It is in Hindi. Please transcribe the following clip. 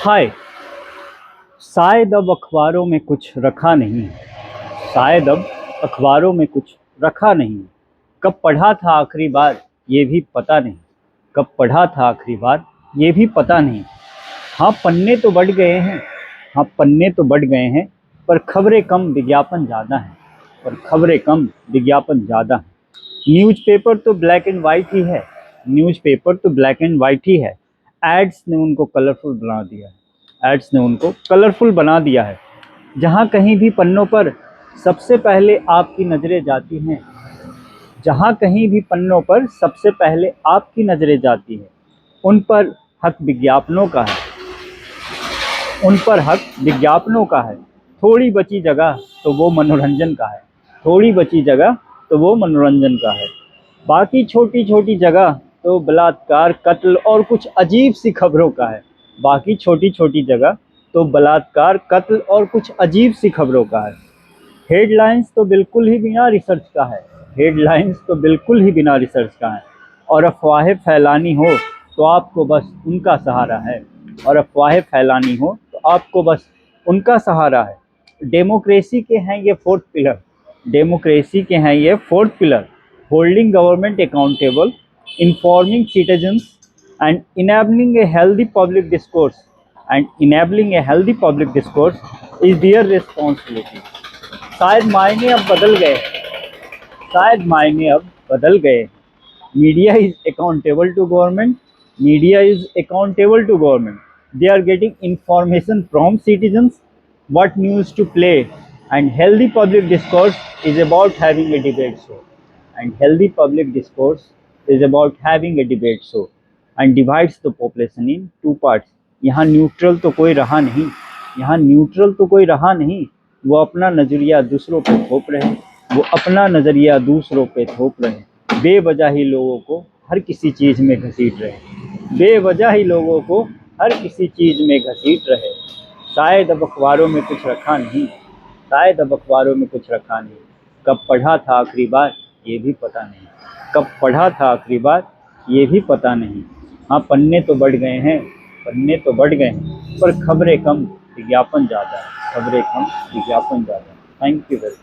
हाय। शायद अब अखबारों में कुछ रखा नहीं है। शायद अब अखबारों में कुछ रखा नहीं है। कब पढ़ा था आखिरी बार ये भी पता नहीं। कब पढ़ा था आखिरी बार ये भी पता नहीं। हाँ, पन्ने तो बढ़ गए हैं। हाँ, पन्ने तो बढ़ गए हैं, पर खबरें कम, विज्ञापन ज़्यादा है। पर खबरें कम, विज्ञापन ज़्यादा है। न्यूज़पेपर तो ब्लैक एंड वाइट ही है। न्यूज़पेपर तो ब्लैक एंड वाइट ही है। एड्स ने उनको कलरफुल बना दिया है। एड्स ने उनको कलरफुल बना दिया है। जहाँ कहीं भी पन्नों पर सबसे पहले आपकी नज़रें जाती हैं। जहाँ कहीं भी पन्नों पर सबसे पहले आपकी नज़रें जाती हैं, उन पर हक विज्ञापनों का है। उन पर हक विज्ञापनों का है। थोड़ी बची जगह तो वो मनोरंजन का है। थोड़ी बची जगह तो वो मनोरंजन का है। बाकी छोटी छोटी जगह तो बलात्कार, कत्ल और कुछ अजीब सी खबरों का है। बाकी छोटी छोटी जगह तो बलात्कार, कत्ल और कुछ अजीब सी खबरों का है। हेडलाइंस तो बिल्कुल ही बिना रिसर्च का है। हेडलाइंस तो बिल्कुल ही बिना रिसर्च का है। और अफवाहें फैलानी हो तो आपको बस उनका सहारा है। और अफवाहें फैलानी हो तो आपको बस उनका सहारा है। डेमोक्रेसी के हैं ये फोर्थ पिलर। डेमोक्रेसी के हैं ये fourth pillar. Holding government accountable, informing citizens and enabling a healthy public discourse is their responsibility. शायद मायने अब बदल गए। शायद मायने अब बदल गए। Media is accountable to government. Media is accountable to government. They are getting information from citizens, what news to play, and healthy public discourse is about having a debate show. And healthy public discourse is about having a debate show and divides the population in two parts. यहाँ न्यूट्रल तो कोई रहा नहीं। यहाँ न्यूट्रल तो कोई रहा नहीं। वो अपना नज़रिया दूसरों पे थोप रहे। वो अपना नज़रिया दूसरों पे थोप रहे। बेवजह ही लोगों को हर किसी चीज़ में घसीट रहे। बेवजह ही लोगों को हर किसी चीज़ में घसीट रहे। शायद अब अखबारों में कुछ रखा नहीं। शायद अब अखबारों में कुछ रखा नहीं। कब पढ़ा था आखिरी बार ये भी पता नहीं। कब पढ़ा था आखिरी बार ये भी पता नहीं। हाँ, पन्ने तो बढ़ गए हैं। पन्ने तो बढ़ गए हैं, पर खबरें कम, विज्ञापन ज़्यादा है। खबरें कम, विज्ञापन ज़्यादा है। Thank you very much.